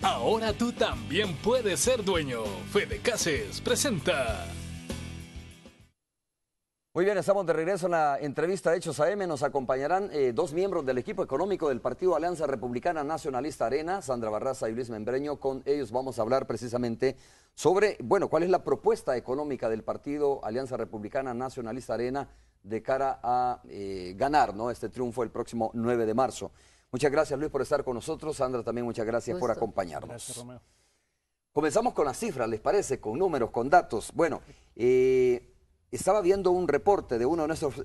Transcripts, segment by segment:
Ahora tú también puedes ser dueño. Fede Cases presenta. Muy bien, estamos de regreso en la entrevista de Hechos AM. Nos acompañarán dos miembros del equipo económico del Partido Alianza Republicana Nacionalista Arena, Sandra Barraza y Luis Membreño. Con ellos vamos a hablar precisamente sobre, bueno, cuál es la propuesta económica del Partido Alianza Republicana Nacionalista Arena de cara a ganar, ¿no?, este triunfo el próximo 9 de marzo. Muchas gracias, Luis, por estar con nosotros. Sandra, también muchas gracias por acompañarnos. Gracias, Romeo. Comenzamos con las cifras, ¿les parece? Con números, con datos. Bueno, estaba viendo un reporte de uno de nuestros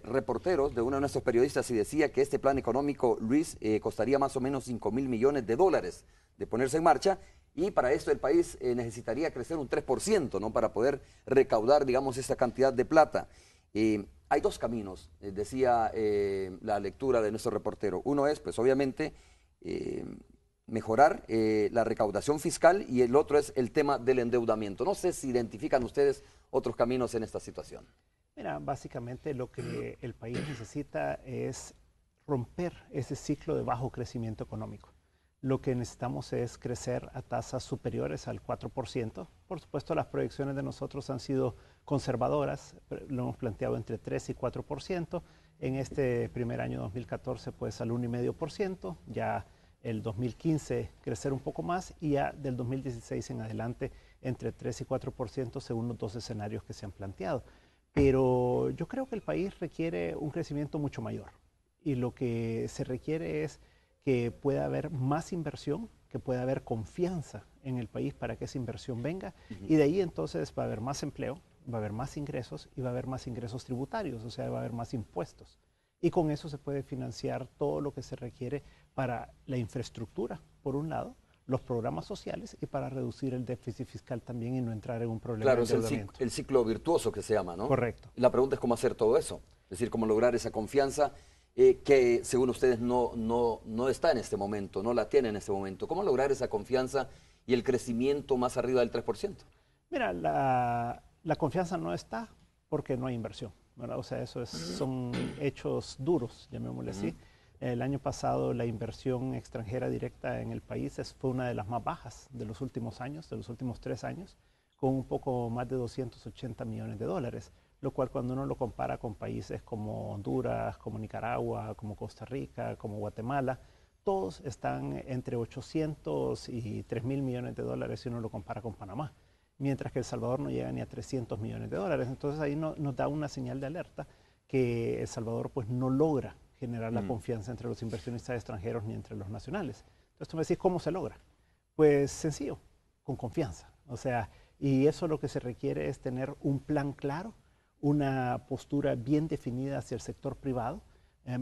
reporteros, de uno de nuestros periodistas, y decía que este plan económico, Luis, costaría más o menos 5.000 millones de dólares de ponerse en marcha, y para esto el país necesitaría crecer un 3%, ¿no?, para poder recaudar, digamos, esa cantidad de plata. Hay dos caminos, decía la lectura de nuestro reportero. Uno es, pues obviamente, mejorar la recaudación fiscal, y el otro es el tema del endeudamiento. No sé si identifican ustedes otros caminos en esta situación. Mira, básicamente lo que el país necesita es romper ese ciclo de bajo crecimiento económico. Lo que necesitamos es crecer a tasas superiores al 4%. Por supuesto, las proyecciones de nosotros han sido conservadoras, lo hemos planteado entre 3 y 4%. En este primer año 2014, pues al 1,5%, ya el 2015 crecer un poco más, y ya del 2016 en adelante entre 3 y 4% según los dos escenarios que se han planteado. Pero yo creo que el país requiere un crecimiento mucho mayor, y lo que se requiere es que pueda haber más inversión, que pueda haber confianza en el país para que esa inversión venga, y de ahí entonces va a haber más empleo, va a haber más ingresos, y va a haber más ingresos tributarios, o sea, va a haber más impuestos. Y con eso se puede financiar todo lo que se requiere para la infraestructura, por un lado, los programas sociales, y para reducir el déficit fiscal también y no entrar en un problema de endeudamiento. Claro, es el ciclo virtuoso que se llama, ¿no? Correcto. Y la pregunta es cómo hacer todo eso, es decir, cómo lograr esa confianza que según ustedes no está en este momento, no la tiene en este momento. ¿Cómo lograr esa confianza y el crecimiento más arriba del 3%? Mira, la confianza no está porque no hay inversión, ¿verdad? O sea, son hechos duros, llamémosle así. El año pasado la inversión extranjera directa en el país fue una de las más bajas de los últimos años, de los últimos 3 años, con un poco más de 280 millones de dólares, lo cual cuando uno lo compara con países como Honduras, como Nicaragua, como Costa Rica, como Guatemala, todos están entre 800 y 3.000 millones de dólares si uno lo compara con Panamá, mientras que El Salvador no llega ni a 300 millones de dólares. Entonces ahí nos da una señal de alerta que El Salvador pues no logra generar la confianza entre los inversionistas extranjeros ni entre los nacionales. Entonces tú me decís, ¿cómo se logra? Pues sencillo, con confianza. O sea, y eso lo que se requiere es tener un plan claro, una postura bien definida hacia el sector privado,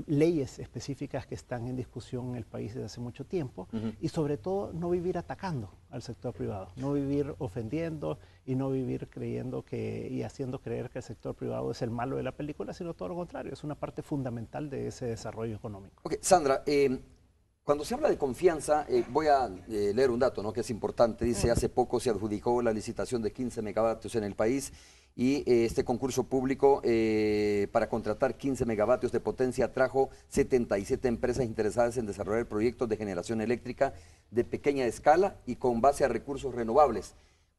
leyes específicas que están en discusión en el país desde hace mucho tiempo, y sobre todo no vivir atacando al sector privado, no vivir ofendiendo y no vivir creyendo y haciendo creer que el sector privado es el malo de la película, sino todo lo contrario, es una parte fundamental de ese desarrollo económico. Ok, Sandra, cuando se habla de confianza, voy a leer un dato, ¿no?, que es importante. Dice, hace poco se adjudicó la licitación de 15 megavatios en el país, y este concurso público para contratar 15 megavatios de potencia atrajo 77 empresas interesadas en desarrollar proyectos de generación eléctrica de pequeña escala y con base a recursos renovables.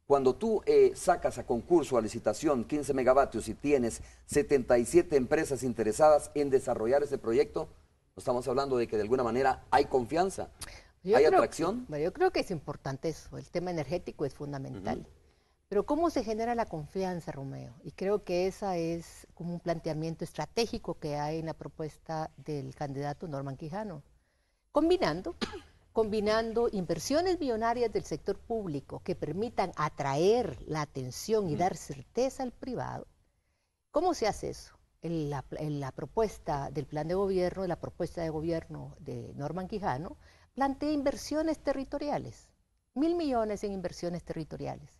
Cuando tú sacas a concurso, a licitación, 15 megavatios y tienes 77 empresas interesadas en desarrollar ese proyecto, estamos hablando de que de alguna manera hay confianza, hay atracción. Yo creo que es importante eso, el tema energético es fundamental. Pero ¿cómo se genera la confianza, Romeo? Y creo que esa es como un planteamiento estratégico que hay en la propuesta del candidato Norman Quijano. Combinando inversiones millonarias del sector público que permitan atraer la atención y dar certeza al privado. ¿Cómo se hace eso? En la propuesta del plan de gobierno, la propuesta de gobierno de Norman Quijano, plantea inversiones territoriales, 1.000 millones en inversiones territoriales.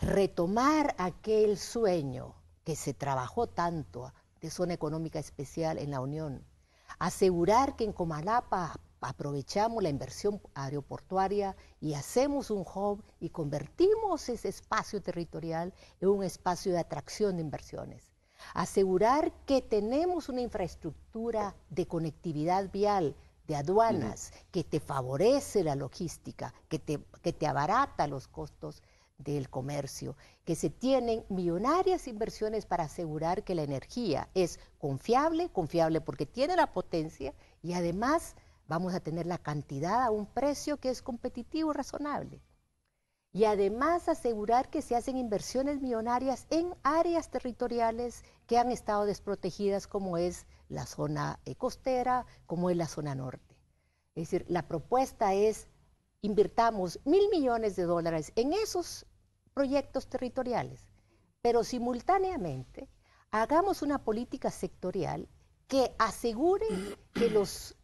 Retomar aquel sueño que se trabajó tanto de zona económica especial en la Unión, asegurar que en Comalapa aprovechamos la inversión aeroportuaria y hacemos un hub y convertimos ese espacio territorial en un espacio de atracción de inversiones. Asegurar que tenemos una infraestructura de conectividad vial, de aduanas, que te favorece la logística, que te abarata los costos del comercio, que se tienen millonarias inversiones para asegurar que la energía es confiable porque tiene la potencia y además vamos a tener la cantidad a un precio que es competitivo y razonable. Y además asegurar que se hacen inversiones millonarias en áreas territoriales que han estado desprotegidas, como es la zona costera, como es la zona norte. Es decir, la propuesta es invirtamos $1.000 millones en esos proyectos territoriales, pero simultáneamente hagamos una política sectorial que asegure que los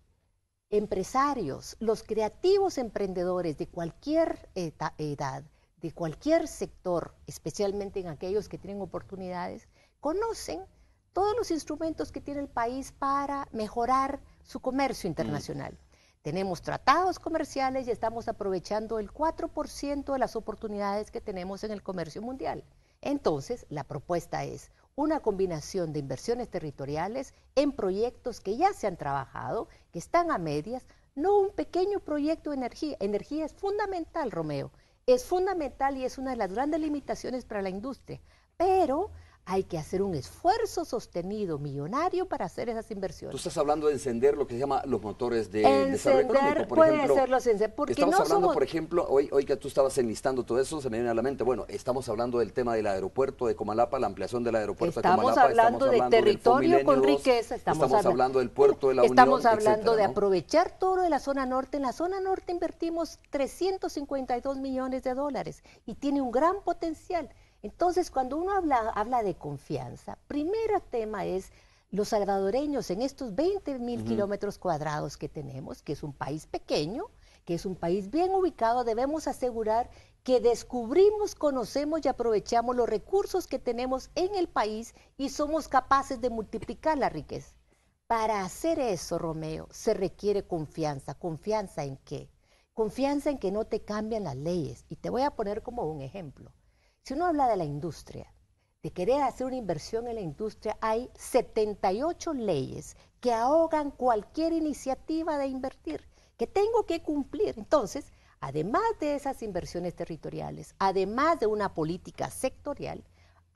empresarios, los creativos emprendedores de cualquier edad, de cualquier sector, especialmente en aquellos que tienen oportunidades, conocen todos los instrumentos que tiene el país para mejorar su comercio internacional. Tenemos tratados comerciales y estamos aprovechando el 4% de las oportunidades que tenemos en el comercio mundial. Entonces, la propuesta es una combinación de inversiones territoriales en proyectos que ya se han trabajado, que están a medias, no un pequeño proyecto de energía. Energía es fundamental, Romeo, es fundamental y es una de las grandes limitaciones para la industria, pero hay que hacer un esfuerzo sostenido, millonario, para hacer esas inversiones. Tú estás hablando de encender lo que se llama los motores de desarrollo económico, por ejemplo. Hacerlos encender, porque estamos no hablando, somos... por ejemplo, hoy que tú estabas enlistando todo eso, se me viene a la mente, bueno, estamos hablando del tema del aeropuerto de Comalapa, la ampliación del aeropuerto de Comalapa. Estamos hablando de territorio con riqueza. Estamos hablando del puerto de la Unión, estamos hablando etcétera, de ¿no? aprovechar todo lo de la zona norte. En la zona norte invertimos $352 millones y tiene un gran potencial. Entonces, cuando uno habla de confianza, primer tema es los salvadoreños en estos 20.000 kilómetros cuadrados que tenemos, que es un país pequeño, que es un país bien ubicado, debemos asegurar que descubrimos, conocemos y aprovechamos los recursos que tenemos en el país y somos capaces de multiplicar la riqueza. Para hacer eso, Romeo, se requiere confianza. ¿Confianza en qué? Confianza en que no te cambian las leyes. Y te voy a poner como un ejemplo. Si uno habla de la industria, de querer hacer una inversión en la industria, hay 78 leyes que ahogan cualquier iniciativa de invertir, que tengo que cumplir. Entonces, además de esas inversiones territoriales, además de una política sectorial,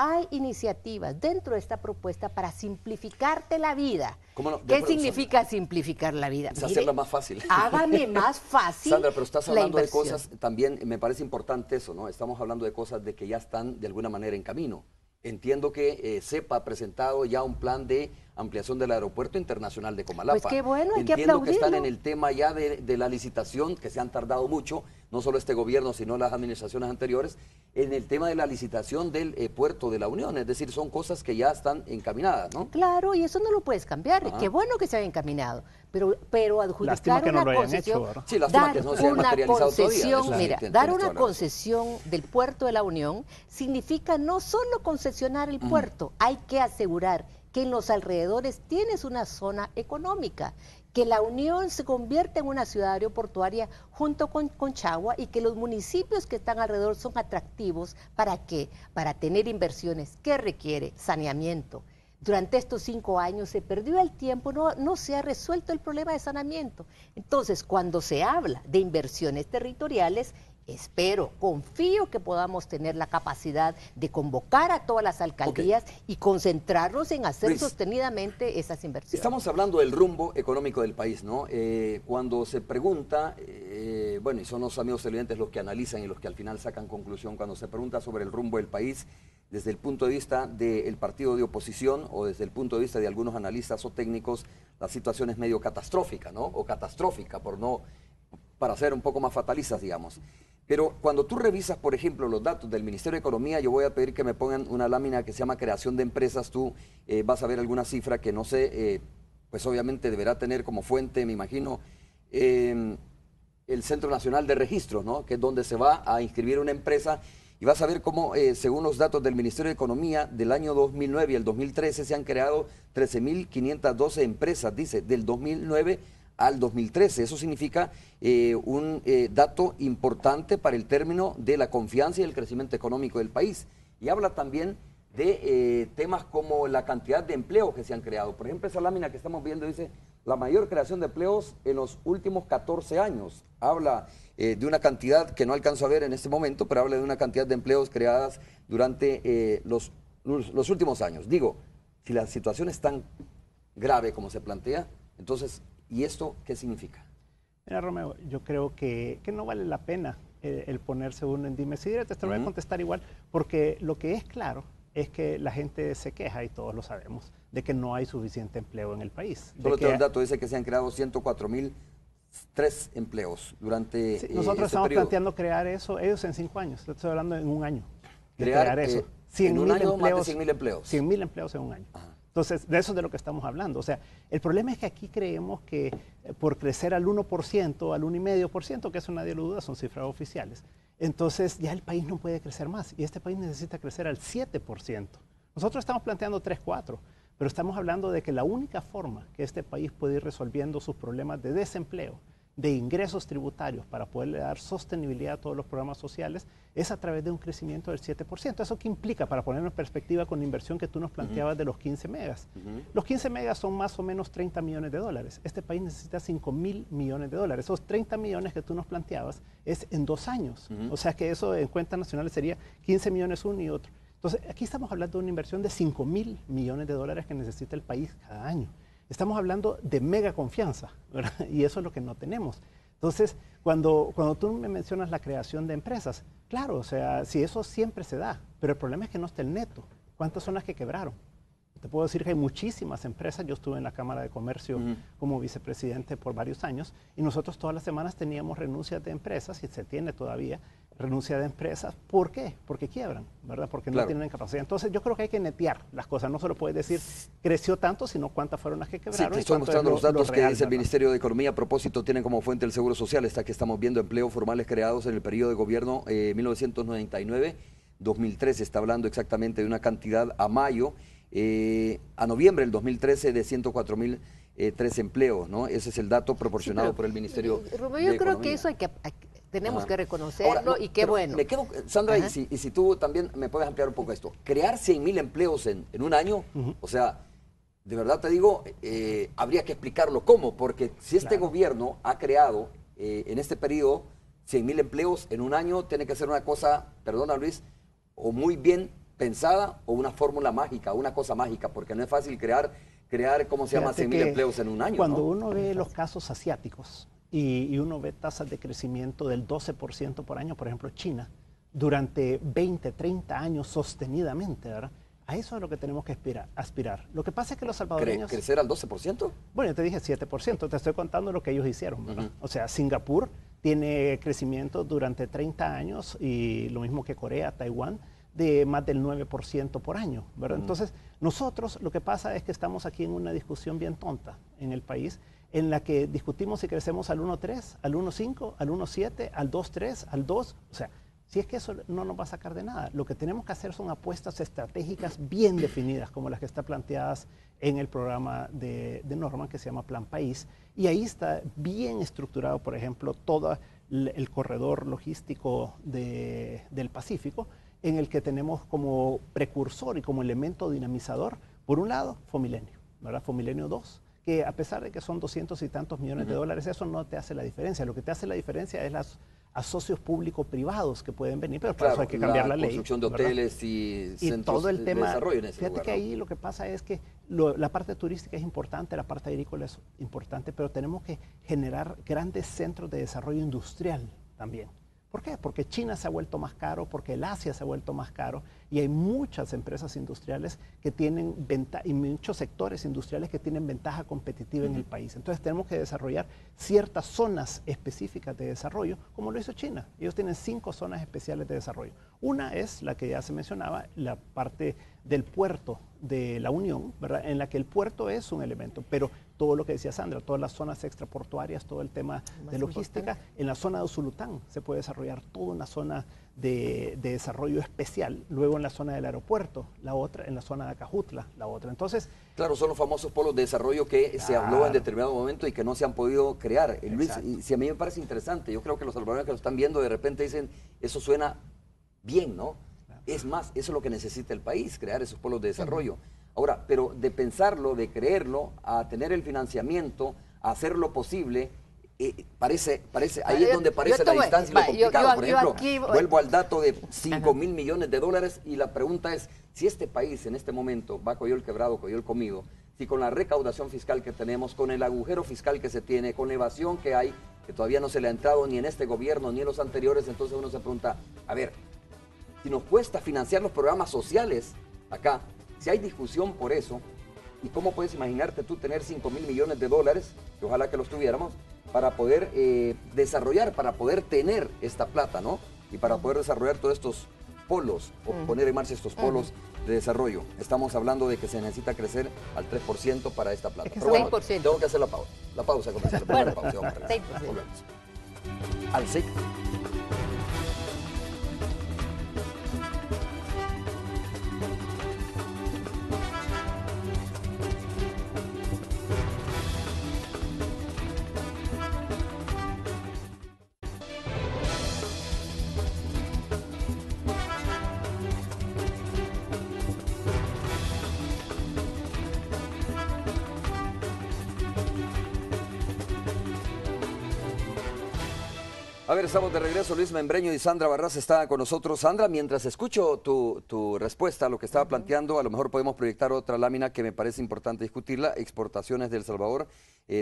hay iniciativas dentro de esta propuesta para simplificarte la vida. ¿Qué significa simplificar la vida? Es hacerla más fácil. Hágame más fácil. Sandra, pero estás hablando de cosas, también me parece importante eso, ¿no? Estamos hablando de cosas de que ya están de alguna manera en camino. Entiendo que CEPA ha presentado ya un plan de ampliación del aeropuerto internacional de Comalapa. Pues qué bueno, hay que Entiendo aplaudirlo. que están en el tema ya de la licitación, que se han tardado mucho, no solo este gobierno, sino las administraciones anteriores, en el tema de la licitación del puerto de la Unión. Es decir, son cosas que ya están encaminadas, ¿no? Claro, y eso no lo puedes cambiar. Qué bueno que se haya encaminado, pero adjudicar que no una lo hayan concesión, hecho, sí, lástima que no se haya materializado todavía. Mira, dar una concesión del puerto de la Unión significa no solo concesionar el puerto, hay que asegurar que en los alrededores tienes una zona económica, que la Unión se convierta en una ciudad aeroportuaria junto con Conchagua y que los municipios que están alrededor son atractivos. ¿Para qué? Para tener inversiones. ¿Qué requiere? Saneamiento. Durante estos 5 años se perdió el tiempo, no se ha resuelto el problema de saneamiento. Entonces, cuando se habla de inversiones territoriales, confío que podamos tener la capacidad de convocar a todas las alcaldías y concentrarnos en hacer sostenidamente esas inversiones. Estamos hablando del rumbo económico del país, ¿no? Cuando se pregunta, bueno, y son los amigos televidentes los que analizan y los que al final sacan conclusión, cuando se pregunta sobre el rumbo del país, desde el punto de vista del partido de oposición o desde el punto de vista de algunos analistas o técnicos, la situación es medio catastrófica, ¿no? O catastrófica, para ser un poco más fatalistas, digamos. Pero cuando tú revisas, por ejemplo, los datos del Ministerio de Economía, yo voy a pedir que me pongan una lámina que se llama creación de empresas. Tú vas a ver alguna cifra que no sé, pues obviamente deberá tener como fuente, me imagino, el Centro Nacional de Registros, ¿no? Que es donde se va a inscribir una empresa. Y vas a ver cómo, según los datos del Ministerio de Economía, del año 2009 y el 2013 se han creado 13.512 empresas, dice, del 2009 al 2013. Eso significa un dato importante para el término de la confianza y el crecimiento económico del país. Y habla también de temas como la cantidad de empleos que se han creado. Por ejemplo, esa lámina que estamos viendo dice la mayor creación de empleos en los últimos 14 años. Habla de una cantidad que no alcanzo a ver en este momento, pero habla de una cantidad de empleos creadas durante los últimos años. Digo, si la situación es tan grave como se plantea, entonces, ¿y esto qué significa? Mira, Romeo, yo creo que no vale la pena el ponerse uno en dimes y diretes. Te voy a contestar igual, porque lo que es claro es que la gente se queja, y todos lo sabemos, de que no hay suficiente empleo en el país. Solo tengo el dato, dice que se han creado 104.003 empleos durante nosotros estamos periodo. planteando crear eso, ellos en 5 años, estoy hablando en un año. Crear eso. en un año empleos, más de 100.000 empleos. 100.000 empleos en un año. Ajá. Entonces, de eso es de lo que estamos hablando. O sea, el problema es que aquí creemos que por crecer al 1%, al 1,5%, que eso nadie lo duda, son cifras oficiales, entonces ya el país no puede crecer más y este país necesita crecer al 7%. Nosotros estamos planteando 3, 4, pero estamos hablando de que la única forma que este país puede ir resolviendo sus problemas de desempleo, de ingresos tributarios para poderle dar sostenibilidad a todos los programas sociales es a través de un crecimiento del 7%. ¿Eso qué implica? Para ponerlo en perspectiva con la inversión que tú nos planteabas de los 15 megas. Los 15 megas son más o menos 30 millones de dólares. Este país necesita 5.000 millones de dólares. Esos 30 millones que tú nos planteabas es en 2 años. O sea que eso en cuentas nacionales sería 15 millones uno y otro. Entonces, aquí estamos hablando de una inversión de 5.000 millones de dólares que necesita el país cada año. Estamos hablando de mega confianza, ¿verdad? Y eso es lo que no tenemos. Entonces, cuando tú me mencionas la creación de empresas, claro, o sea, si eso siempre se da, pero el problema es que no está el neto. ¿Cuántas son las que quebraron? Te puedo decir que hay muchísimas empresas. Yo estuve en la Cámara de Comercio como vicepresidente por varios años y nosotros todas las semanas teníamos renuncias de empresas, y se tiene todavía renuncia de empresas. ¿Por qué? Porque quiebran, ¿verdad? Porque no tienen capacidad. Entonces yo creo que hay que netear las cosas. No solo puedes decir creció tanto, sino cuántas fueron las que quebraron. Sí, te estoy mostrando los datos que dice el Ministerio de Economía. A propósito, tienen como fuente el Seguro Social. Está que estamos viendo empleos formales creados en el periodo de gobierno 1999-2013. Está hablando exactamente de una cantidad a mayo. A noviembre del 2013 de 104.003 empleos, ¿no? Ese es el dato proporcionado por el Ministerio de Economía. Yo creo que eso tenemos que reconocerlo. Ahora, y qué bueno. Me quedo, Sandra, y si tú también me puedes ampliar un poco esto. Crear 100.000 empleos en un año, o sea, de verdad te digo, habría que explicarlo cómo, porque si este gobierno ha creado en este periodo 100.000 empleos en un año, tiene que ser una cosa, perdona Luis, o muy bien pensada o una fórmula mágica, una cosa mágica, porque no es fácil crear ¿cómo se llama? 100.000 empleos en un año. Cuando uno ve los casos asiáticos y uno ve tasas de crecimiento del 12% por año, por ejemplo China, durante 20, 30 años sostenidamente, ¿verdad? A eso es lo que tenemos que aspirar. Lo que pasa es que los salvadoreños... ¿Crecer al 12%? Bueno, yo te dije 7%, te estoy contando lo que ellos hicieron, ¿verdad? O sea, Singapur tiene crecimiento durante 30 años y lo mismo que Corea, Taiwán, de más del 9% por año, ¿verdad? Entonces, nosotros lo que pasa es que estamos aquí en una discusión bien tonta en el país, en la que discutimos si crecemos al 1.3, al 1.5, al 1.7, al 2.3, al 2, o sea, si es que eso no nos va a sacar de nada. Lo que tenemos que hacer son apuestas estratégicas bien definidas, como las que están planteadas en el programa de Norman, que se llama Plan País, y ahí está bien estructurado, por ejemplo, todo el corredor logístico del Pacífico, en el que tenemos como precursor y como elemento dinamizador, por un lado, Fomilenio, ¿verdad? Fomilenio 2, que a pesar de que son 200 y tantos millones de dólares, eso no te hace la diferencia. Lo que te hace la diferencia es a socios público-privados que pueden venir, pero para eso hay que cambiar la ley. La construcción de hoteles y centros todo el tema, de desarrollo en ese fíjate lugar, que ¿no? ahí lo que pasa es que la parte turística es importante, la parte agrícola es importante, pero tenemos que generar grandes centros de desarrollo industrial también. ¿Por qué? Porque China se ha vuelto más caro, porque el Asia se ha vuelto más caro y hay muchas empresas industriales que tienen ventaja y muchos sectores industriales que tienen ventaja competitiva en el país. Entonces tenemos que desarrollar ciertas zonas específicas de desarrollo, como lo hizo China. Ellos tienen 5 zonas especiales de desarrollo. Una es la que ya se mencionaba, la parte del puerto de la Unión, ¿verdad? En la que el puerto es un elemento, pero todo lo que decía Sandra, todas las zonas extraportuarias, todo el tema de logística, en la zona de Usulután se puede desarrollar toda una zona de desarrollo especial, luego en la zona del aeropuerto, la otra en la zona de Acajutla, la otra. Entonces, claro, son los famosos polos de desarrollo que se habló en determinado momento y que no se han podido crear. Luis, y si a mí me parece interesante, yo creo que los salvadoreños que lo están viendo de repente dicen, eso suena bien, ¿no? Es más, eso es lo que necesita el país, crear esos polos de desarrollo. Ahora, pero de pensarlo, de creerlo, a tener el financiamiento, a hacer lo posible, ahí es donde parece la distancia y lo complicado. Por ejemplo, vuelvo al dato de 5.000 millones de dólares y la pregunta es, si este país en este momento va Coyol quebrado, Coyol comido, si con la recaudación fiscal que tenemos, con el agujero fiscal que se tiene, con la evasión que hay, que todavía no se le ha entrado ni en este gobierno ni en los anteriores, entonces uno se pregunta, a ver, si nos cuesta financiar los programas sociales acá, si hay discusión por eso, ¿y cómo puedes imaginarte tú tener 5.000 millones de dólares, que ojalá que los tuviéramos, para poder desarrollar, para poder tener esta plata, ¿no? Y para poder desarrollar todos estos polos, o poner en marcha estos polos de desarrollo. Estamos hablando de que se necesita crecer al 3% para esta plata. Pero bueno, tengo que hacer la pausa comercial, la primera pausa. Vamos a regresar. Volvemos. Al 6%. A ver, estamos de regreso. Luis Membreño y Sandra Barraza está con nosotros. Sandra, mientras escucho tu respuesta a lo que estaba planteando, a lo mejor podemos proyectar otra lámina que me parece importante discutirla. Exportaciones de El Salvador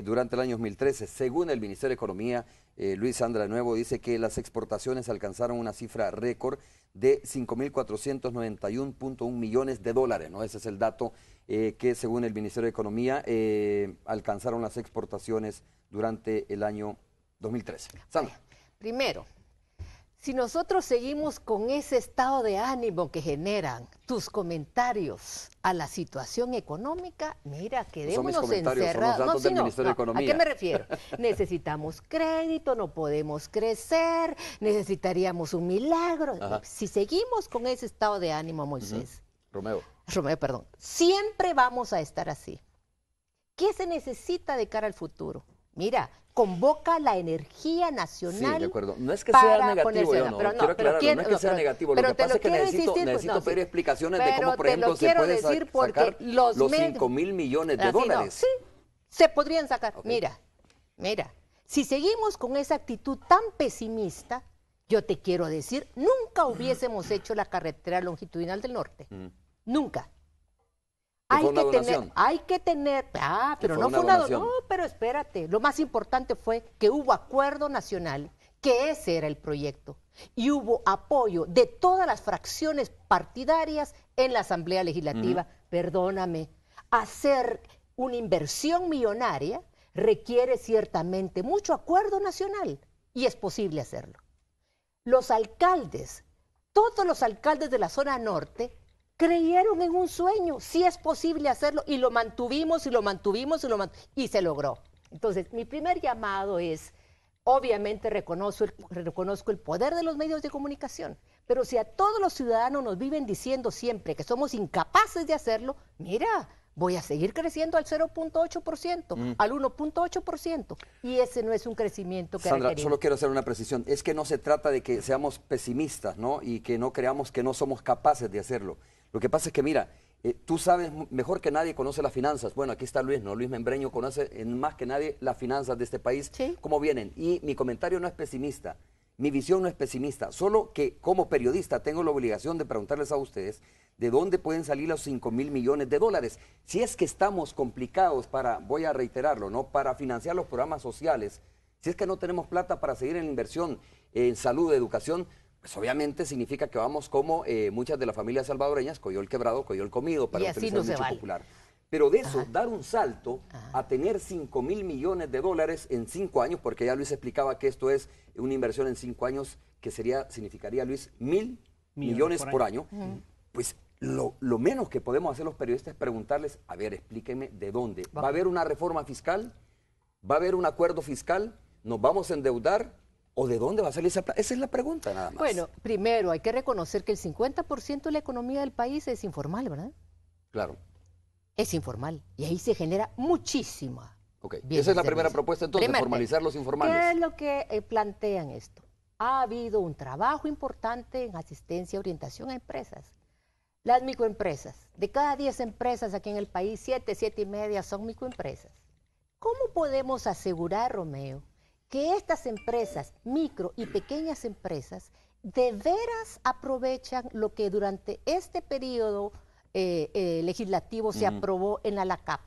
durante el año 2013. Según el Ministerio de Economía, Luis, Sandra de nuevo, dice que las exportaciones alcanzaron una cifra récord de 5.491.1 millones de dólares, ¿no? Ese es el dato que según el Ministerio de Economía alcanzaron las exportaciones durante el año 2013. Sandra. Primero, si nosotros seguimos con ese estado de ánimo que generan tus comentarios a la situación económica, mira, quedémonos encerrados. No, sí, no, ¿a qué me refiero? Necesitamos crédito, no podemos crecer, necesitaríamos un milagro. Ajá. Si seguimos con ese estado de ánimo, Moisés. Romeo, perdón. Siempre vamos a estar así. ¿Qué se necesita de cara al futuro? Mira, convoca la energía nacional. Sí, de acuerdo. No es que sea negativo, yo no, quiero aclararlo, no es que sea negativo. Lo que pasa es que necesito pedir explicaciones de cómo, por ejemplo, se puede sacar los 5.000 millones de dólares. Sí, se podrían sacar. Okay. Mira, si seguimos con esa actitud tan pesimista, yo te quiero decir, nunca hubiésemos hecho la carretera longitudinal del norte. Nunca. Hay que tener, pero no fue una donación. No, pero espérate, lo más importante fue que hubo acuerdo nacional, que ese era el proyecto, y hubo apoyo de todas las fracciones partidarias en la Asamblea Legislativa. Perdóname, hacer una inversión millonaria requiere ciertamente mucho acuerdo nacional, y es posible hacerlo. Los alcaldes, todos los alcaldes de la zona norte, creyeron en un sueño, sí es posible hacerlo, y lo mantuvimos, y se logró. Entonces, mi primer llamado es, obviamente reconozco el poder de los medios de comunicación, pero si a todos los ciudadanos nos viven diciendo siempre que somos incapaces de hacerlo, mira, voy a seguir creciendo al 0.8%, al 1.8%, y ese no es un crecimiento que Sandra, requerimos. solo quiero hacer una precisión, es que no se trata de que seamos pesimistas, ¿no? Y que no creamos que no somos capaces de hacerlo. Lo que pasa es que, mira, tú sabes mejor que nadie, conoce las finanzas. Bueno, aquí está Luis, ¿no? Luis Membreño conoce más que nadie las finanzas de este país, ¿sí? Cómo vienen. Y mi comentario no es pesimista, mi visión no es pesimista, solo que como periodista tengo la obligación de preguntarles a ustedes de dónde pueden salir los 5.000 millones de dólares. Si es que estamos complicados para, voy a reiterarlo, ¿no? Para financiar los programas sociales, si es que no tenemos plata para seguir en la inversión en salud, educación, pues obviamente significa que vamos como muchas de las familias salvadoreñas, Coyol quebrado, Coyol comido, para utilizar el dicho popular. Pero de eso, dar un salto a tener 5.000 millones de dólares en 5 años, porque ya Luis explicaba que esto es una inversión en 5 años que significaría, Luis, 1.000 millones por año. Pues lo menos que podemos hacer los periodistas es preguntarles, a ver, explíquenme de dónde. ¿Va a haber una reforma fiscal? ¿Va a haber un acuerdo fiscal? ¿Nos vamos a endeudar? ¿O de dónde va a salir esa plata? Esa es la pregunta nada más. Bueno, primero hay que reconocer que el 50% de la economía del país es informal, ¿verdad? Claro. Es informal. Y ahí se genera muchísima. Ok, esa es la primera propuesta entonces, formalizar los informales. ¿Qué es lo que plantean esto? Ha habido un trabajo importante en asistencia y orientación a empresas. las microempresas. De cada 10 empresas aquí en el país, 7, 7,5 son microempresas. ¿Cómo podemos asegurar, Romeo, que estas empresas, micro y pequeñas empresas, de veras aprovechan lo que durante este periodo legislativo se aprobó en la LACAP?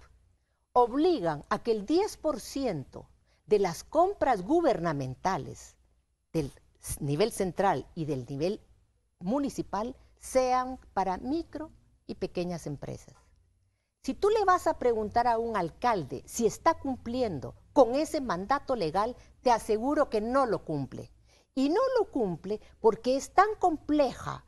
Obligan a que el 10% de las compras gubernamentales del nivel central y del nivel municipal sean para micro y pequeñas empresas. Si tú le vas a preguntar a un alcalde si está cumpliendo con ese mandato legal, te aseguro que no lo cumple. Y no lo cumple porque es tan compleja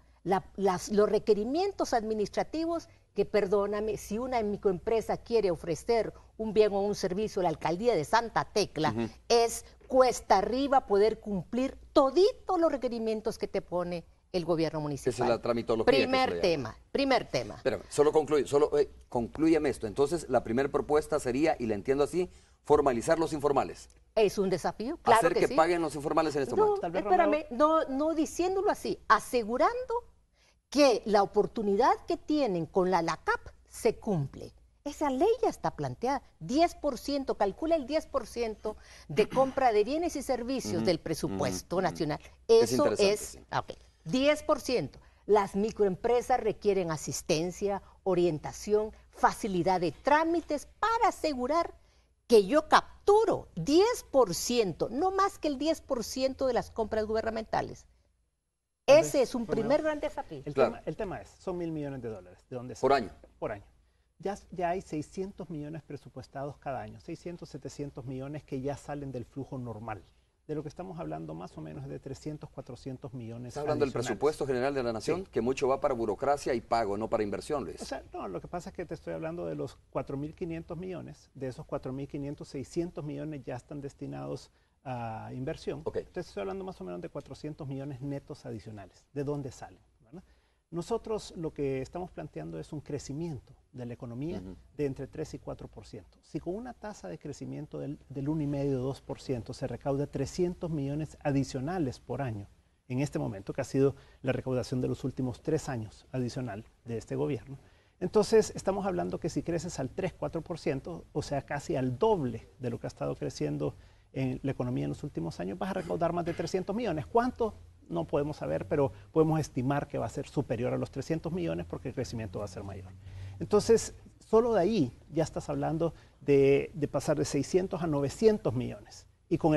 los requerimientos administrativos que, perdóname, si una microempresa quiere ofrecer un bien o un servicio a la alcaldía de Santa Tecla, es cuesta arriba poder cumplir toditos los requerimientos que te pone el gobierno municipal. Esa es la tramitología. Primer tema. Espérame, conclúyeme esto. Entonces, la primera propuesta sería, y la entiendo así, formalizar los informales. Es un desafío, claro hacer que sí. Paguen los informales en este no, momento. Espérame, no diciéndolo así, asegurando que la oportunidad que tienen con la LACAP se cumple. Esa ley ya está planteada. 10%, calcula el 10% de compra de bienes y servicios del presupuesto nacional. Eso es sí. Okay, 10%. Las microempresas requieren asistencia, orientación, facilidad de trámites para asegurar que yo capturo 10%, no más que el 10% de las compras gubernamentales. Ese es un primer gran desafío. El tema es, son $1.000 millones. ¿De dónde sale? Por año. Por año. Ya hay 600 millones presupuestados cada año, 600, 700 millones que ya salen del flujo normal. De lo que estamos hablando más o menos es de 300, 400 millones. ¿Estás hablando del presupuesto general de la Nación? Sí. Que mucho va para burocracia y pago, no para inversión, Luis. O sea, no, lo que pasa es que te estoy hablando de los 4.500 millones. De esos 4.500, 600 millones ya están destinados a inversión. Okay. Entonces estoy hablando más o menos de 400 millones netos adicionales. ¿De dónde salen? ¿Verdad? Nosotros lo que estamos planteando es un crecimiento de la economía de entre 3 y 4%. Si con una tasa de crecimiento del 1,5-2% se recauda 300 millones adicionales por año, en este momento, que ha sido la recaudación de los últimos 3 años adicional de este gobierno, entonces estamos hablando que si creces al 3-4%, o sea, casi al doble de lo que ha estado creciendo en la economía en los últimos años, vas a recaudar más de 300 millones. ¿Cuánto? No podemos saber, pero podemos estimar que va a ser superior a los 300 millones porque el crecimiento va a ser mayor. Entonces, solo de ahí ya estás hablando de pasar de 600 a 900 millones y con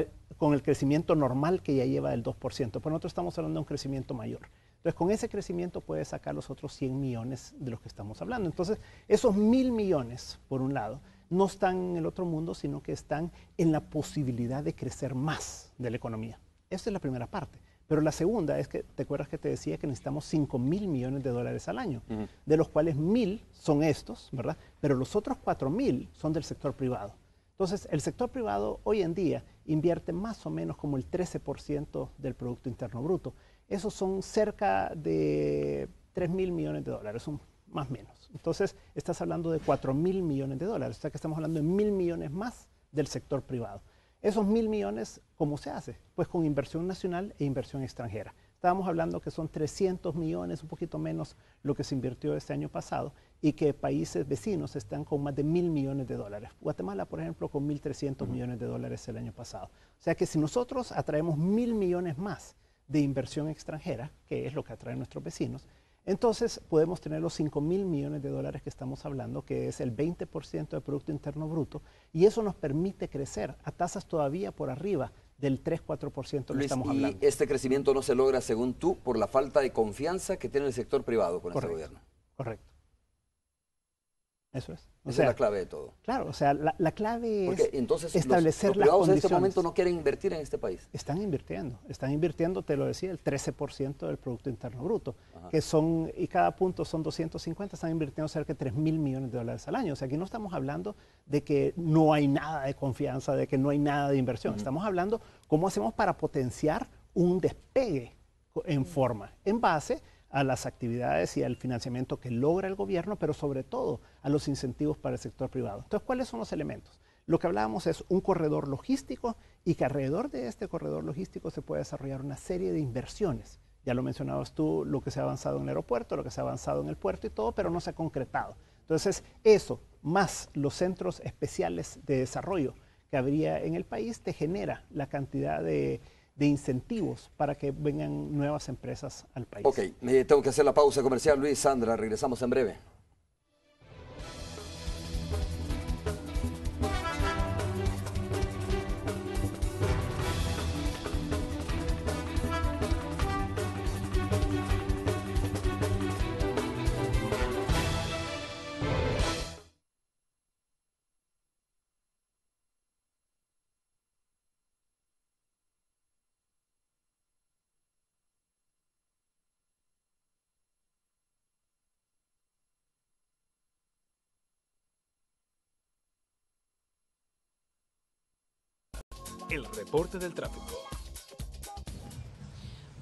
el crecimiento normal que ya lleva del 2%. Pero nosotros estamos hablando de un crecimiento mayor. Entonces, con ese crecimiento puedes sacar los otros 100 millones de los que estamos hablando. Entonces, esos 1.000 millones, por un lado, no están en el otro mundo, sino que están en la posibilidad de crecer más de la economía. Esa es la primera parte. Pero la segunda es que, ¿te acuerdas que te decía que necesitamos $5.000 millones al año? De los cuales 1.000 son estos, ¿verdad? Pero los otros 4.000 son del sector privado. Entonces, el sector privado hoy en día invierte más o menos como el 13% del Producto Interno Bruto. Esos son cerca de $3.000 millones, son más o menos. Entonces, estás hablando de $4.000 millones, o sea que estamos hablando de 1.000 millones más del sector privado. Esos 1.000 millones, ¿cómo se hace? Pues con inversión nacional e inversión extranjera. Estábamos hablando que son 300 millones, un poquito menos lo que se invirtió este año pasado, y que países vecinos están con más de $1.000 millones. Guatemala, por ejemplo, con $1.300 millones el año pasado. O sea que si nosotros atraemos 1.000 millones más de inversión extranjera, que es lo que atraen nuestros vecinos, entonces podemos tener los $5.000 millones que estamos hablando, que es el 20% del Producto Interno Bruto, y eso nos permite crecer a tasas todavía por arriba del 3-4% que estamos hablando. ¿Y este crecimiento no se logra, según tú, por la falta de confianza que tiene el sector privado con este gobierno? Correcto. Eso es. Esa es la clave de todo. Claro, o sea, la clave porque es entonces establecer los las privados condiciones. En este momento no quieren invertir en este país. Están invirtiendo, te lo decía, el 13% del Producto Interno Bruto, que son, y cada punto son 250, están invirtiendo cerca de $3.000 millones al año. O sea, aquí no estamos hablando de que no hay nada de confianza, de que no hay nada de inversión. Estamos hablando cómo hacemos para potenciar un despegue en forma, en base a las actividades y al financiamiento que logra el gobierno, pero sobre todo a los incentivos para el sector privado. Entonces, ¿cuáles son los elementos? Lo que hablábamos es un corredor logístico y que alrededor de este corredor logístico se puede desarrollar una serie de inversiones Ya lo mencionabas tú, lo que se ha avanzado en el aeropuerto, lo que se ha avanzado en el puerto y todo, pero no se ha concretado. Entonces, eso, más los centros especiales de desarrollo que habría en el país, te genera la cantidad de incentivos para que vengan nuevas empresas al país. Ok, tengo que hacer la pausa comercial, Luis, Sandra, regresamos en breve. El reporte del tráfico.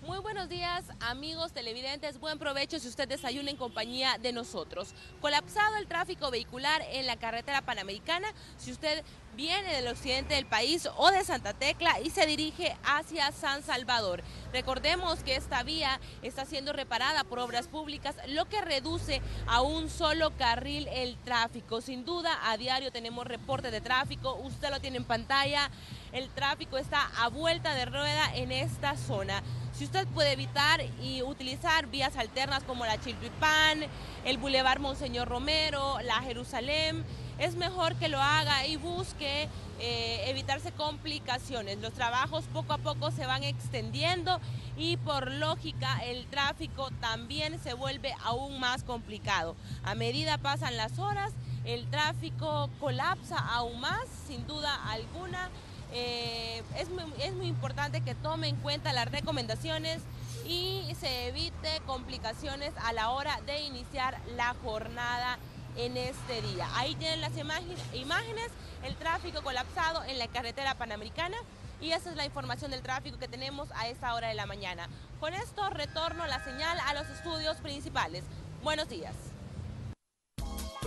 Muy buenos días, amigos televidentes. Buen provecho si usted desayuna en compañía de nosotros. Colapsado el tráfico vehicular en la carretera panamericana. Si usted viene del occidente del país o de Santa Tecla y se dirige hacia San Salvador. Recordemos que esta vía está siendo reparada por obras públicas, lo que reduce a un solo carril el tráfico. Sin duda, a diario tenemos reporte de tráfico. Usted lo tiene en pantalla. El tráfico está a vuelta de rueda en esta zona. Si usted puede evitar y utilizar vías alternas como la Chiltepán, el Boulevard Monseñor Romero, la Jerusalén, es mejor que lo haga y busque evitarse complicaciones. Los trabajos poco a poco se van extendiendo y por lógica el tráfico también se vuelve aún más complicado. A medida pasan las horas, el tráfico colapsa aún más, sin duda alguna. Es muy importante que tome en cuenta las recomendaciones y se evite complicaciones a la hora de iniciar la jornada en este día. Ahí tienen las imágenes, el tráfico colapsado en la carretera panamericana y esa es la información del tráfico que tenemos a esta hora de la mañana. Con esto retorno la señal a los estudios principales. Buenos días.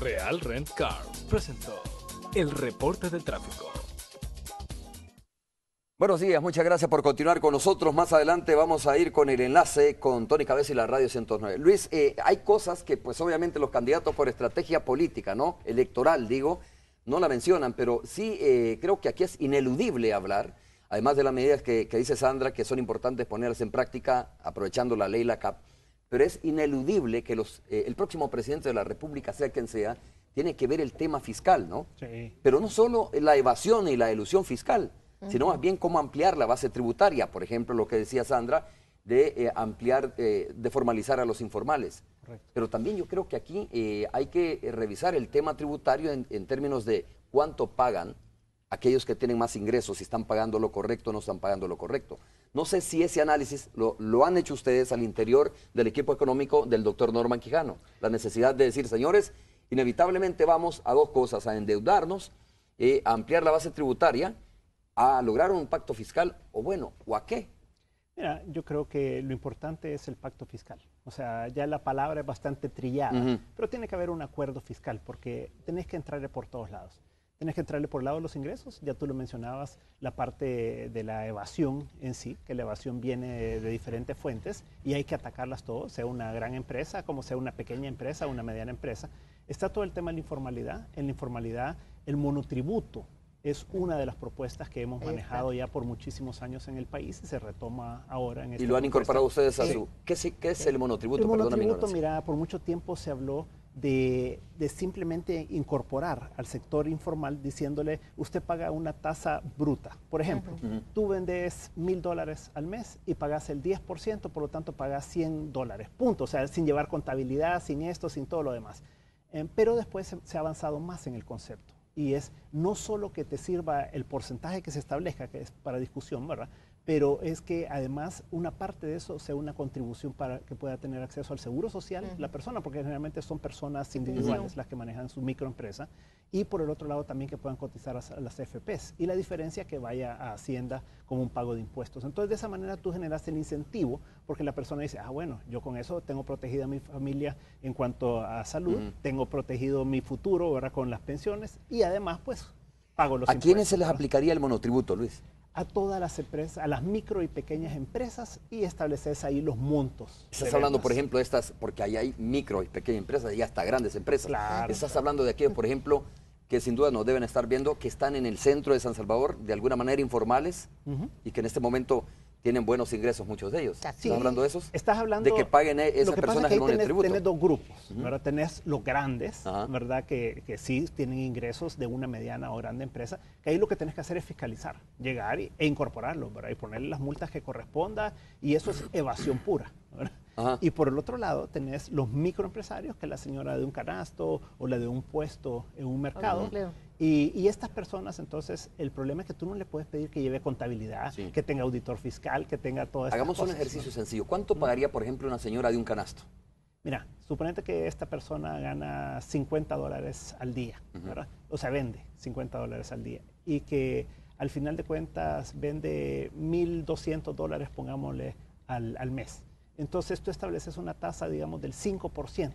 Real Rent Car presentó el reporte del tráfico. Buenos días, muchas gracias por continuar con nosotros. Más adelante vamos a ir con el enlace con Tony Cabeza y la Radio 109. Luis, hay cosas que pues obviamente los candidatos por estrategia política, ¿no? Electoral, digo, no la mencionan, pero sí creo que aquí es ineludible hablar, además de las medidas que dice Sandra, que son importantes ponerlas en práctica aprovechando la ley LACAP, pero es ineludible que el próximo presidente de la República, sea quien sea, tiene que ver el tema fiscal, ¿no? Sí. Pero no solo la evasión y la elusión fiscal, sino más bien cómo ampliar la base tributaria, por ejemplo, lo que decía Sandra, de ampliar, de formalizar a los informales. Correcto. Pero también yo creo que aquí hay que revisar el tema tributario en términos de cuánto pagan aquellos que tienen más ingresos, si están pagando lo correcto o no están pagando lo correcto. No sé si ese análisis lo han hecho ustedes al interior del equipo económico del doctor Norman Quijano. La necesidad de decir, señores, inevitablemente vamos a dos cosas, a endeudarnos, a ampliar la base tributaria, a lograr un pacto fiscal, o a qué. Mira, yo creo que lo importante es el pacto fiscal. O sea, ya la palabra es bastante trillada, pero tiene que haber un acuerdo fiscal porque tenés que entrarle por todos lados. Tenés que entrarle por el lado de los ingresos, ya tú lo mencionabas, la parte de la evasión en sí, que la evasión viene de diferentes fuentes y hay que atacarlas todas, sea una gran empresa, como sea una pequeña empresa, una mediana empresa. Está todo el tema de la informalidad. En la informalidad, el monotributo es una de las propuestas que hemos manejado ya por muchísimos años en el país y se retoma ahora en esta ¿Y lo han incorporado ustedes a su...? ¿Qué es el monotributo? El monotributo, mira, por mucho tiempo se habló de simplemente incorporar al sector informal diciéndole, usted paga una tasa bruta. Por ejemplo, tú vendes $1,000 al mes y pagas el 10%, por lo tanto pagas $100. Punto. O sea, sin llevar contabilidad, sin esto, sin todo lo demás. Pero después se ha avanzado más en el concepto. Y es no solo que te sirva el porcentaje que se establezca, que es para discusión, ¿verdad? Pero es que además una parte de eso sea una contribución para que pueda tener acceso al seguro social la persona, porque generalmente son personas individuales las que manejan su microempresa, y por el otro lado también que puedan cotizar a las FPs, y la diferencia que vaya a Hacienda como un pago de impuestos. Entonces de esa manera tú generas el incentivo, porque la persona dice, bueno, yo con eso tengo protegida a mi familia en cuanto a salud, tengo protegido mi futuro, ¿verdad? Con las pensiones, y además pues pago los impuestos. ¿A quiénes se les aplicaría el monotributo, Luis? a todas las empresas, a las micro y pequeñas empresas, y estableces ahí los montos. Estás hablando, por ejemplo, de estas, porque ahí hay micro y pequeñas empresas y hasta grandes empresas. Claro, Estás hablando de aquellos, por ejemplo, que sin duda nos deben estar viendo, que están en el centro de San Salvador, de alguna manera informales, y que en este momento tienen buenos ingresos, muchos de ellos. Sí, ¿Estás hablando de esos? Estás hablando de que paguen esas personas el monotributo. Tenés dos grupos, ¿verdad? Tenés los grandes, ¿verdad? Que sí tienen ingresos de una mediana o grande empresa, que ahí lo que tenés que hacer es fiscalizar, llegar e incorporarlos, ¿verdad? Y ponerle las multas que corresponda, y eso es evasión pura, ¿verdad? Y por el otro lado tenés los microempresarios, que es la señora de un canasto o la de un puesto en un mercado. Y estas personas, entonces, el problema es que tú no le puedes pedir que lleve contabilidad, que tenga auditor fiscal, que tenga todas estas Hagamos cosas, un ejercicio sencillo. ¿Cuánto pagaría, por ejemplo, una señora de un canasto? Mira, suponete que esta persona gana $50 al día, ¿verdad? O sea, vende $50 al día, y que al final de cuentas vende $1,200, pongámosle, al mes. Entonces tú estableces una tasa, digamos, del 5%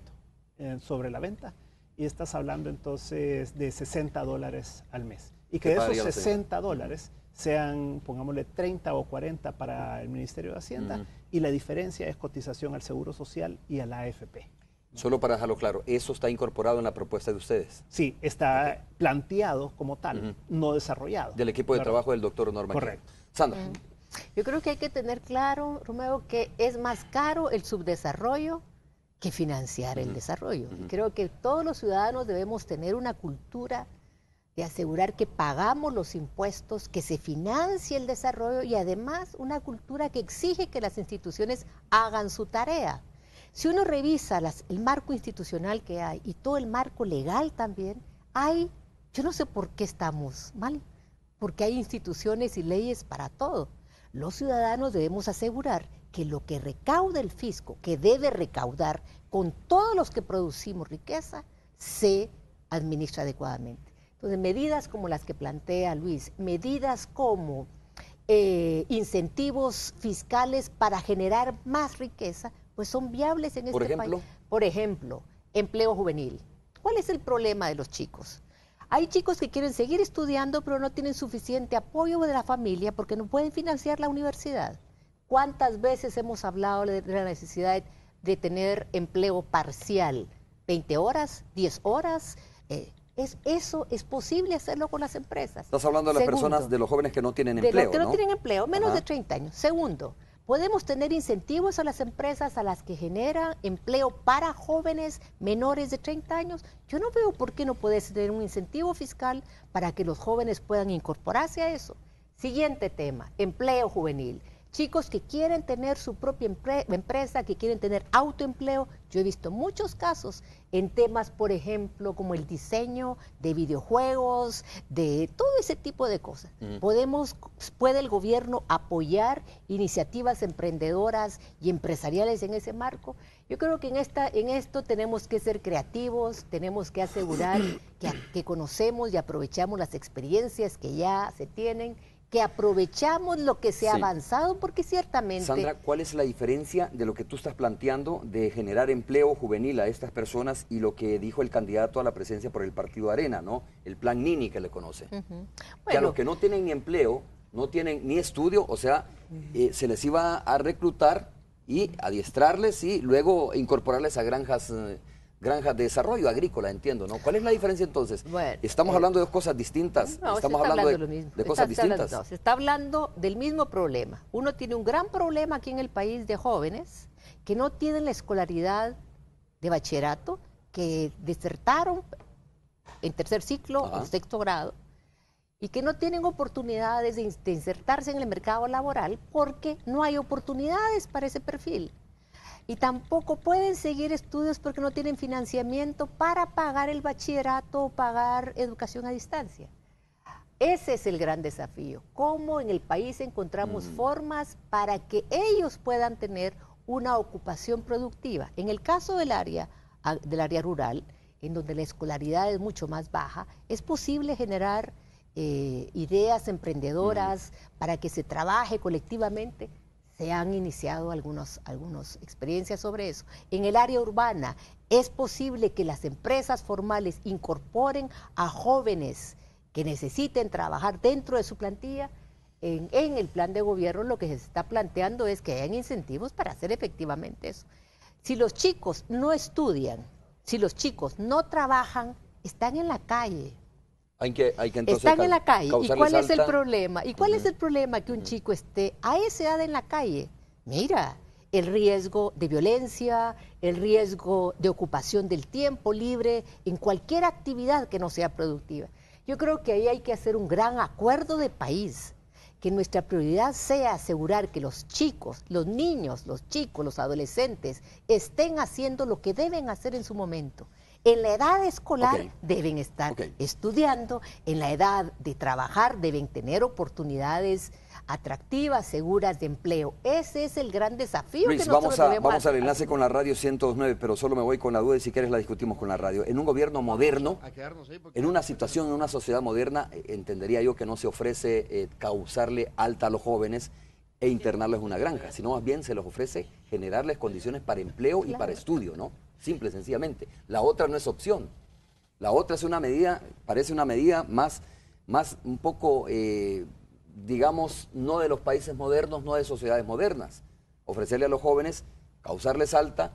sobre la venta, y estás hablando entonces de $60 al mes. Y que de esos $60 sean, pongámosle, 30 o 40 para el Ministerio de Hacienda, y la diferencia es cotización al Seguro Social y a la AFP. Solo para dejarlo claro, ¿eso está incorporado en la propuesta de ustedes? Sí, está planteado como tal, no desarrollado. Del equipo de trabajo del doctor Norman. Correcto. Sandra. Yo creo que hay que tener claro, Romeo, que es más caro el subdesarrollo que financiar el desarrollo. Y creo que todos los ciudadanos debemos tener una cultura de asegurar que pagamos los impuestos, que se financie el desarrollo, y además una cultura que exige que las instituciones hagan su tarea. Si uno revisa el marco institucional que hay y todo el marco legal también, yo no sé por qué estamos mal, porque hay instituciones y leyes para todo. Los ciudadanos debemos asegurar que lo que recauda el fisco, que debe recaudar con todos los que producimos riqueza, se administra adecuadamente. Entonces, medidas como las que plantea Luis, medidas como incentivos fiscales para generar más riqueza, pues son viables en este país. Por ejemplo, empleo juvenil. ¿Cuál es el problema de los chicos? Hay chicos que quieren seguir estudiando, pero no tienen suficiente apoyo de la familia porque no pueden financiar la universidad. ¿Cuántas veces hemos hablado de la necesidad de tener empleo parcial? 20 horas, 10 horas. Eso es posible hacerlo con las empresas. Estás hablando de las personas, de los jóvenes que no tienen empleo, de los que no tienen empleo, menos de 30 años. Segundo, podemos tener incentivos a las empresas a las que generan empleo para jóvenes menores de 30 años. Yo no veo por qué no puedes tener un incentivo fiscal para que los jóvenes puedan incorporarse a eso. Siguiente tema, empleo juvenil. Chicos que quieren tener su propia empresa, que quieren tener autoempleo. Yo he visto muchos casos en temas, por ejemplo, como el diseño de videojuegos, de todo ese tipo de cosas. ¿Puede el gobierno apoyar iniciativas emprendedoras y empresariales en ese marco? Yo creo que en esto tenemos que ser creativos, tenemos que asegurar que conocemos y aprovechamos las experiencias que ya se tienen, que aprovechamos lo que se ha avanzado, porque ciertamente... Sandra, ¿cuál es la diferencia de lo que tú estás planteando de generar empleo juvenil a estas personas y lo que dijo el candidato a la presidencia por el Partido Arena, ¿no? El plan Nini, que le conoce. Que a los que no tienen ni empleo, no tienen ni estudio, o sea, se les iba a reclutar y adiestrarles y luego incorporarles a granjas de desarrollo agrícola, entiendo, ¿no? ¿Cuál es la diferencia entonces? Bueno, estamos hablando de dos cosas distintas. No, estamos hablando de, lo mismo. De cosas distintas. Se está hablando del mismo problema. Uno tiene un gran problema aquí en el país de jóvenes que no tienen la escolaridad de bachillerato, que desertaron en tercer ciclo o sexto grado, y que no tienen oportunidades de insertarse en el mercado laboral porque no hay oportunidades para ese perfil. Y tampoco pueden seguir estudios porque no tienen financiamiento para pagar el bachillerato o pagar educación a distancia. Ese es el gran desafío. ¿Cómo en el país encontramos formas para que ellos puedan tener una ocupación productiva? En el caso del área rural, en donde la escolaridad es mucho más baja, es posible generar ideas emprendedoras para que se trabaje colectivamente. Se han iniciado algunas experiencias sobre eso. En el área urbana es posible que las empresas formales incorporen a jóvenes que necesiten trabajar dentro de su plantilla. en el plan de gobierno lo que se está planteando es que hayan incentivos para hacer efectivamente eso. Si los chicos no estudian, si los chicos no trabajan, están en la calle. Hay que entonces están en la calle. ¿Y cuál es el alta. problema? ¿Y cuál es el problema que un chico esté a esa edad en la calle? Mira, el riesgo de violencia, el riesgo de ocupación del tiempo libre en cualquier actividad que no sea productiva. Yo creo que ahí hay que hacer un gran acuerdo de país, que nuestra prioridad sea asegurar que los chicos, los niños, los chicos, los adolescentes estén haciendo lo que deben hacer en su momento. En la edad escolar deben estar estudiando, en la edad de trabajar deben tener oportunidades atractivas, seguras de empleo. Ese es el gran desafío Luis, que nosotros vamos al enlace con la radio 102.9, pero solo me voy con la duda y si quieres la discutimos con la radio. En un gobierno moderno, en una situación, en una sociedad moderna, entendería yo que no se ofrece causarle alta a los jóvenes e internarles en una granja, sino más bien se les ofrece generarles condiciones para empleo y para estudio, ¿no? Simple y sencillamente. La otra no es opción. La otra es una medida, parece una medida más un poco, digamos, no de los países modernos, no de sociedades modernas. Ofrecerle a los jóvenes, causarles alta,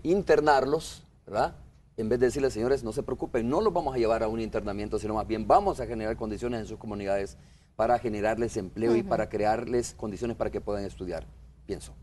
internarlos, ¿verdad? En vez de decirles, señores, no se preocupen, no los vamos a llevar a un internamiento, sino más bien vamos a generar condiciones en sus comunidades para generarles empleo y para crearles condiciones para que puedan estudiar, pienso.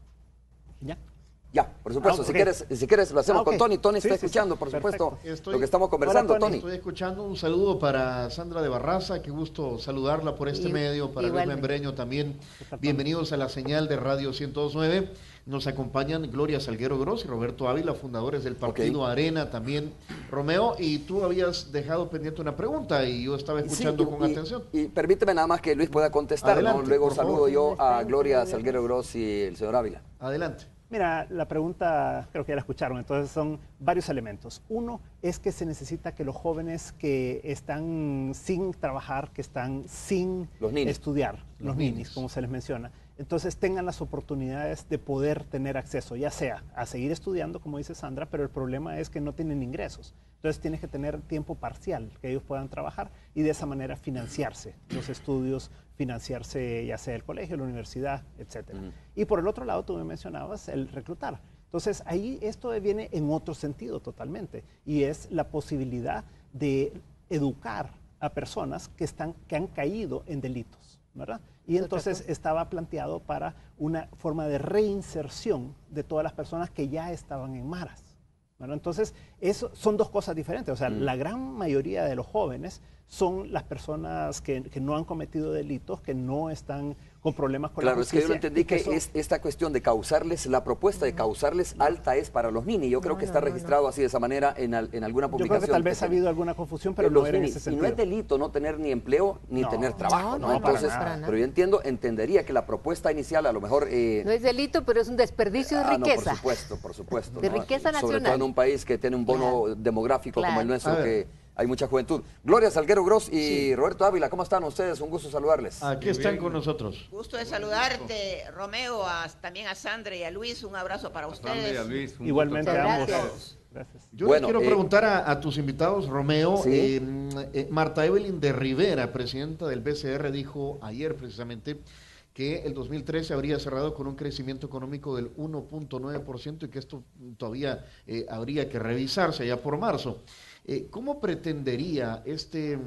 Ya, por supuesto, si quieres lo hacemos con Tony. Tony está escuchando, por supuesto, lo que estamos conversando. Hola, Tony. Estoy escuchando. Un saludo para Sandra de Barraza, qué gusto saludarla por este medio, para Luis Membreño también. Bienvenidos a la señal de Radio 102.9. Nos acompañan Gloria Salguero Gross y Roberto Ávila, fundadores del partido Arena, también Romeo, y tú habías dejado pendiente una pregunta y yo estaba escuchando con atención. Y permíteme nada más que Luis pueda contestar, adelante, ¿no? Luego saludo yo a Gloria Salguero Gross y el señor Ávila. Adelante. Mira, la pregunta creo que ya la escucharon, entonces son varios elementos. Uno es que se necesita que los jóvenes que están sin trabajar, que están sin estudiar, los ninis, como se les menciona, entonces tengan las oportunidades de poder tener acceso, ya sea a seguir estudiando, como dice Sandra, pero el problema es que no tienen ingresos. Entonces tienes que tener tiempo parcial, que ellos puedan trabajar y de esa manera financiarse los estudios, financiarse ya sea el colegio, la universidad, etcétera. Y por el otro lado, tú me mencionabas el reclutar. Entonces ahí esto viene en otro sentido totalmente y es la posibilidad de educar a personas que han caído en delitos, ¿verdad? Y entonces estaba planteado para una forma de reinserción de todas las personas que ya estaban en maras. Bueno, entonces, eso son dos cosas diferentes. O sea, la gran mayoría de los jóvenes son las personas que no han cometido delitos, que no están con problemas con la justicia. Claro, es que yo lo entendí que esta cuestión de causarles, la propuesta de causarles alta es para los ninis. Yo creo que está registrado así de esa manera en alguna publicación. Yo creo que tal vez ha habido alguna confusión, pero no era en ese sentido. Y no es delito no tener ni empleo ni tener trabajo, ¿no? Entonces, pero yo entendería que la propuesta inicial a lo mejor... no es delito, pero es un desperdicio de riqueza. No, por supuesto. De riqueza nacional. Sobre todo en un país que tiene un bono demográfico como el nuestro, que hay mucha juventud. Gloria Salguero Gross y Roberto Ávila, ¿cómo están ustedes? Un gusto saludarles. Aquí están con nosotros. Gusto de saludarte, Romeo, también a Sandra y a Luis. Un abrazo para ustedes. A Luis, igualmente a ambos. Gracias. Yo les quiero preguntar a tus invitados, Romeo. Marta Evelyn de Rivera, presidenta del BCR, dijo ayer precisamente que el 2013 habría cerrado con un crecimiento económico del 1.9% y que esto todavía habría que revisarse ya por marzo. ¿Cómo pretendería este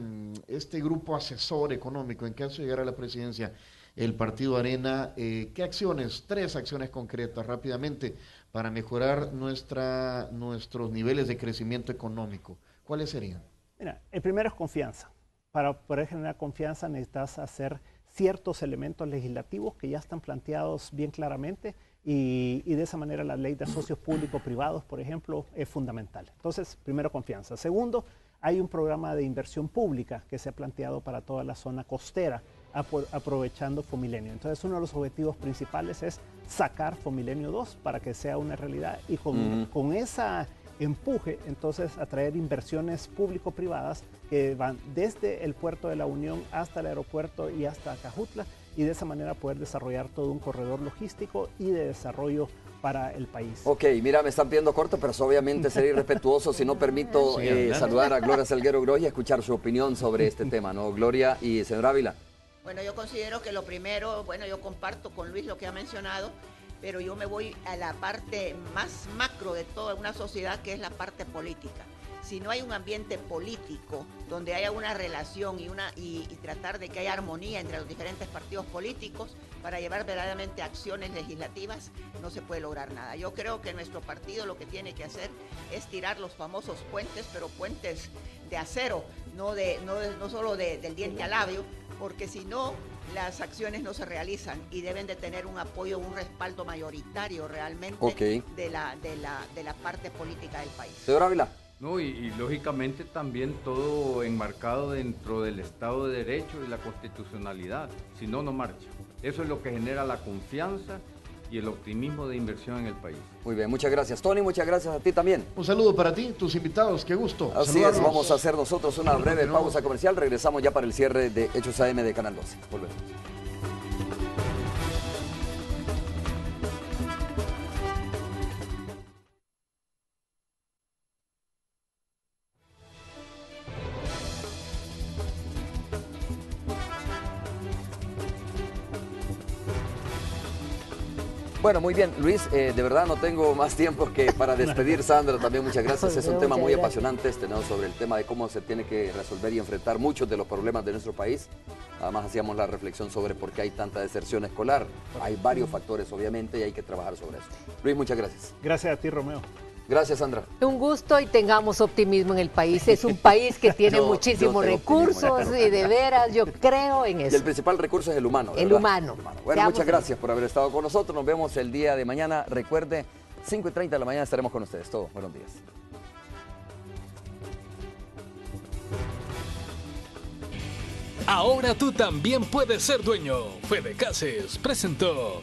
grupo asesor económico, en caso de llegar a la presidencia, el Partido Arena, qué acciones, 3 acciones concretas rápidamente para mejorar nuestros niveles de crecimiento económico? ¿Cuáles serían? Mira, el primero es confianza. Para poder generar confianza necesitas hacer ciertos elementos legislativos que ya están planteados bien claramente y de esa manera la ley de socios público-privados, por ejemplo, es fundamental. Entonces, primero, confianza. Segundo, hay un programa de inversión pública que se ha planteado para toda la zona costera, aprovechando Fomilenio. Entonces, uno de los objetivos principales es sacar Fomilenio 2 para que sea una realidad y con esa empuje, entonces, atraer inversiones público-privadas que van desde el puerto de la Unión hasta el aeropuerto y hasta Acajutla, y de esa manera poder desarrollar todo un corredor logístico y de desarrollo para el país. Ok, mira, me están pidiendo corto, pero obviamente seré irrespetuoso si no permito saludar a Gloria Salguero Gross y escuchar su opinión sobre este tema, ¿no? Gloria y señor Ávila. Bueno, yo considero que lo primero, bueno, yo comparto con Luis lo que ha mencionado, pero yo me voy a la parte más macro de toda una sociedad, que es la parte política. Si no hay un ambiente político donde haya una relación y tratar de que haya armonía entre los diferentes partidos políticos para llevar verdaderamente acciones legislativas, no se puede lograr nada. Yo creo que nuestro partido lo que tiene que hacer es tirar los famosos puentes, pero puentes de acero, no solo del diente al labio, porque si no, las acciones no se realizan y deben de tener un apoyo, un respaldo mayoritario realmente de la parte política del país. Señor Ávila. No, y lógicamente también todo enmarcado dentro del Estado de Derecho y la constitucionalidad, si no, no marcha. Eso es lo que genera la confianza y el optimismo de inversión en el país. Muy bien, muchas gracias. Tony, muchas gracias a ti también. Un saludo para ti, tus invitados, qué gusto. Así es, vamos a hacer nosotros una breve pausa comercial, regresamos ya para el cierre de Hechos AM de Canal 12. Volvemos. Bueno, muy bien, Luis, de verdad no tengo más tiempo que para despedir. Sandra, también muchas gracias. Es un tema muy apasionante sobre el tema de cómo se tiene que resolver y enfrentar muchos de los problemas de nuestro país. Además hacíamos la reflexión sobre por qué hay tanta deserción escolar. Hay varios factores, obviamente, y hay que trabajar sobre eso. Luis, muchas gracias. Gracias a ti, Romeo. Gracias, Sandra. Un gusto y tengamos optimismo en el país. Es un país que tiene muchísimos recursos y de veras yo creo en eso. Y el principal recurso es el humano, ¿verdad? El humano. Bueno, muchas gracias por haber estado con nosotros. Nos vemos el día de mañana. Recuerde, 5:30 de la mañana estaremos con ustedes. Todos, buenos días. Ahora tú también puedes ser dueño. Fede Cases presentó